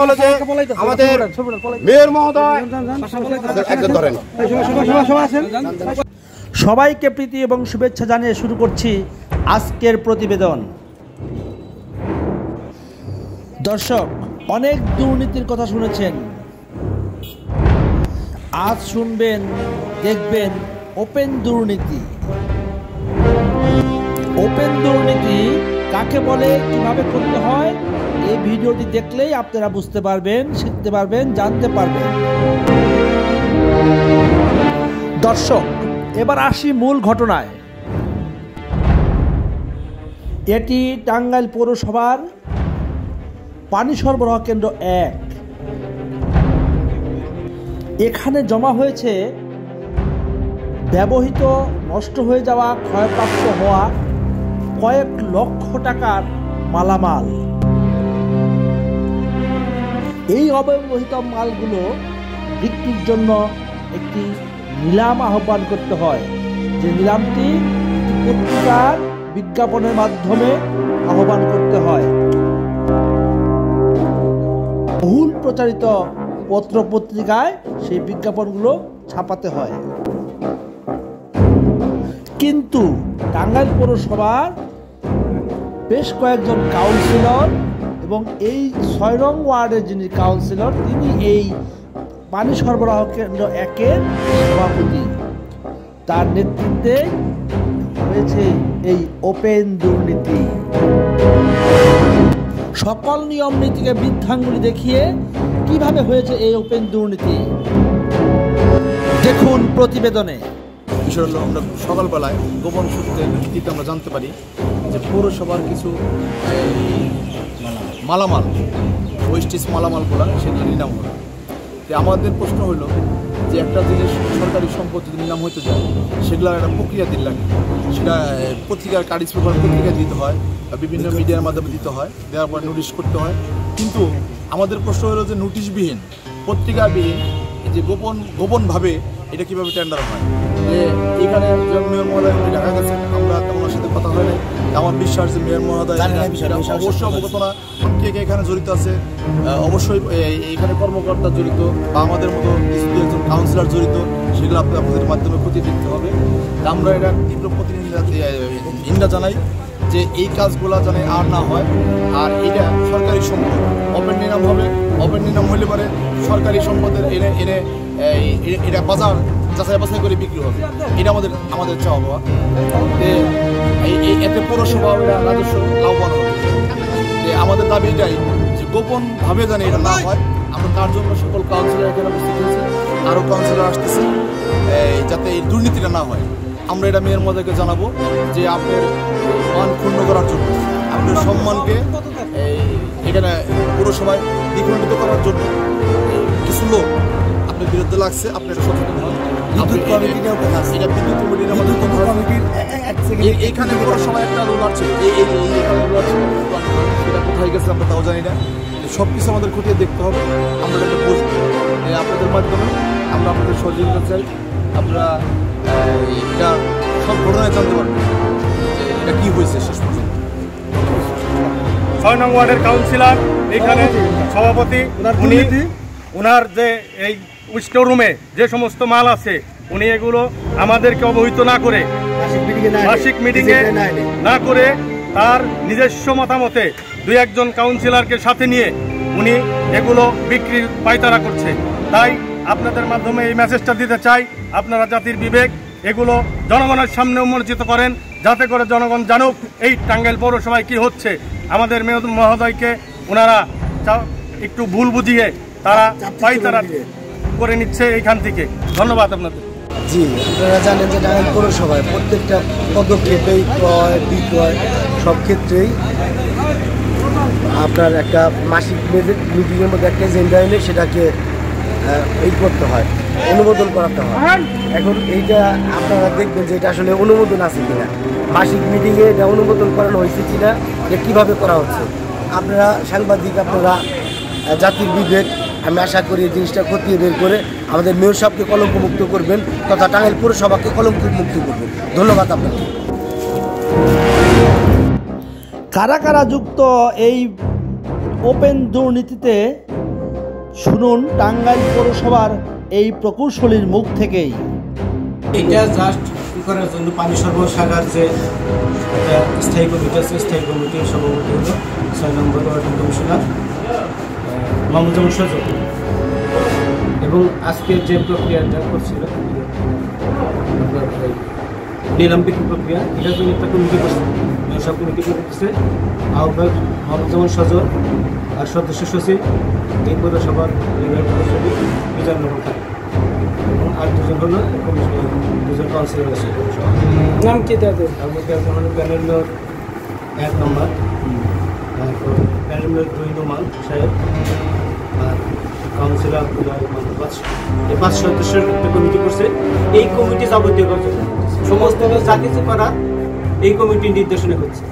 আমাদের মেয়র মহোদয় একজন ধরেন। সবাইকে প্রীতি এবং শুভেচ্ছা জানিয়ে শুরু করছি আজকের প্রতিবেদন। দর্শক, অনেক দুর্নীতির কথা শুনেছেন, আজ শুনবেন, দেখবেন ওপেন দুর্নীতি। ওপেন দুর্নীতি কাকে বলে, কিভাবে করতে হয়, এই ভিডিওটি দেখলেই আপনারা বুঝতে পারবেন, শিখতে পারবেন, জানতে পারবেন। দর্শক, এবার আসি মূল ঘটনায়। এটি টাঙ্গাইল পৌরসভার পানি সরবরাহ কেন্দ্র 1। এখানে জমা হয়েছে ব্যবহৃত, নষ্ট হয়ে যাওয়া, ক্ষয়প্রাপ্ত হওয়া কয়েক লক্ষ টাকার মালামাল। এই অব্যবহৃত মালগুলো বিক্রির জন্য একটি নিলাম আহ্বান করতে হয়, যে নিলামটি পত্রিকার বিজ্ঞাপনের মাধ্যমে আহ্বান করতে হয়। বহুল প্রচারিত পত্র পত্রিকায় সেই বিজ্ঞাপনগুলো ছাপাতে হয়। কিন্তু টাঙ্গাইল পৌরসভার বেশ কয়েকজন কাউন্সিলর এবং এই 6 নং ওয়ার্ডের যিনি কাউন্সিলর, তিনি এই পানি সরবরাহ কেন্দ্র 1-এর সভাপতি। তার নেতৃত্বে হয়েছে এই ওপেন দুর্নীতি। সকল নিয়ম নীতিকে বৃদ্ধাঙ্গুলি দেখিয়ে কিভাবে হয়েছে এই ওপেন দুর্নীতি দেখুন প্রতিবেদনে। বিষয় হলো, আমরা সকালবেলায় গোপন সূত্রের ভিত্তিতে আমরা জানতে পারি যে পৌরসভার কিছু মালামাল, ওয়েস্টেজ মালামালগুলো সেগুলো নিলাম হলো। আমাদের প্রশ্ন হলো যে একটা জিনিস সরকারি সম্পদ যদি নিলাম হইতে যায়, সেগুলোর একটা প্রক্রিয়া দিন লাগে। সেটা পত্রিকার কাগজ পেপার পত্রিকায় দিতে হয়, বিভিন্ন মিডিয়ার মাধ্যমে দিতে হয়, দেওয়ার পর নোটিশ করতে হয়। কিন্তু আমাদের প্রশ্ন হলো যে নোটিশবিহীন, পত্রিকাবিহীন, যে গোপনভাবে এটা কীভাবে টেন্ডার হয়। যে এখানে মেয়র মহোদয় দেখা গেছে, আমরা ওনার সাথে কথা হয় নাই। আমার বিশ্বাস যে মেয়র মহোদয় অবশ্যই অবগত না, কে কে এখানে জড়িত আছে, অবশ্যই এখানে কর্মকর্তা জড়িত বা আমাদের মতো একজন কাউন্সিলর জড়িত, সেগুলো আপনাদের মাধ্যমে খতিয়ে দেখতে হবে। আমরা এটা তীব্র নিন্দা জানাই যে এই কাজগুলো যেন আর না হয়। আর এটা সরকারি সম্পদ, ওপেন নিলাম হবে, ওপেন নিলাম হলে পরে সরকারি সম্পদের এনে এটা বাজার যাচাই বাছাই করে বিক্রি হবে। এটা আমাদের চাওয়া পাওয়া। এতে পৌরসভা রাজস্ব লাভবান হবে। আমাদের দাবি এটাই যে গোপনভাবে যেন এটা না হয়। আমরা তার জন্য সকল কাউন্সিলর এখানে উপস্থিত হয়েছে, আরও কাউন্সিলর আসতেছে, যাতে এই দুর্নীতিটা না হয়। আমরা এটা মেয়র মহোদয়কে জানাবো যে আপনার মান ক্ষুণ্ণ করার জন্য, আপনার সম্মানকে এখানে পৌরসভায় দ্বিগুণিত করার জন্য কিছু লোক আপনার বিরুদ্ধে লাগছে। আপনি এটা সচেতন হন। এইখানে পৌরসভায় একটা রোল আছে, সেটা কোথায় গেছে আমরা তাও জানি না। সব কিছু আমাদের খতিয়ে দেখতে হবে। আমরা এটা বসবো আপনাদের মাধ্যমে, আমরা আপনাদের সহযোগিতা চাই। আপনারা এটা সব ঘটনায় জানতে পারবেন যে এটা কী হয়েছে শেষ পর্যন্ত। 6 নং ওয়ার্ডের কাউন্সিলর এখানে সভাপতি, ওনার যে এই স্টোর রুমে যে সমস্ত মাল আছে, উনি এগুলো আমাদেরকে অবহিত না করে, মাসিক মিটিংয়ে না করে, তার নিজস্ব মতামতে 2-1 কাউন্সিলরকে সাথে নিয়ে উনি এগুলো বিক্রির পায়তারা করছে। তাই আপনাদের মাধ্যমে এই মেসেজটা দিতে চাই, আপনারা জাতির বিবেক এগুলো জনগণের সামনে উন্মোচিত করেন, যাতে করে জনগণ জানুক এই টাঙ্গাইল পৌরসভায় কি হচ্ছে। আমাদের মেয়র মহোদয়কে ওনারা একটু ভুল বুঝিয়ে তারা পায়তারা করে নিচ্ছে এইখান থেকে। ধন্যবাদ আপনাদের। জি, আপনারা জানেন যে টাঙ্গাইল পৌরসভায় প্রত্যেকটা পদক্ষেপেই ক্রয় বিক্রয় সব ক্ষেত্রেই আপনার একটা মাসিক মিটিংয়ের মধ্যে একটা এজেন্ডা এনে সেটাকে করতে হয়, অনুমোদন করাতে হয়। এখন এইটা আপনারা দেখবেন যে এটা আসলে অনুমোদন আছে কিনা, মাসিক মিটিংয়ে এটা অনুমোদন করানো হয়েছে কিনা, এটা কীভাবে করা হচ্ছে। আপনারা সাংবাদিক, আপনারা জাতির বিবেক, আমি আশা করি এই জিনিসটা খতিয়ে বের করে আমাদের মেয়র সাহেবকে কলঙ্কমুক্ত করবেন, তথা টাঙ্গাইল পৌরসভাকে কলঙ্কমুক্ত করবেন। ধন্যবাদ আপনাকে। কারা কারা যুক্ত এই ওপেন দুর্নীতিতে শুনুন টাঙ্গাইল পৌরসভার এই প্রকৌশলীর মুখ থেকেই। এটা জাস্ট ই করার জন্য পানি সরবরাহ শাখার যে একটা স্থায়ী কমিটি আছে, স্থায়ী কমিটির সভাপতি হল 6 নম্বর ওয়ার্ড কমিশনার মোহাম্মদ সজল। এবং আজকের যে প্রক্রিয়াটা করছিল নিলাম্বিক প্রক্রিয়া, এটার জন্য একটা কমিটি করছে, সব কমিটি করতেছে আহ্বায়ক মোহাম্মদ সজল আর সদস্য সচিব এই পৌরসভার বিজয় নগর থাকে। এবং আর দুজন হলো দুজন কাউন্সিলর আছে। নাম কি তাদের? আমাদের একজন হলো প্যানেল মেয়র 1 নম্বর, তারপর প্যানেল মেয়র 2 নোমান সাহেব, আর কাউন্সিলর আব্দুল্লাহ বাদশা। এই 5 সদস্যের একটা কমিটি করছে। এই কমিটি যাবতীয় কার্যক্রম সমস্ত যা কিছু করা এই কমিটির নির্দেশনা করছে।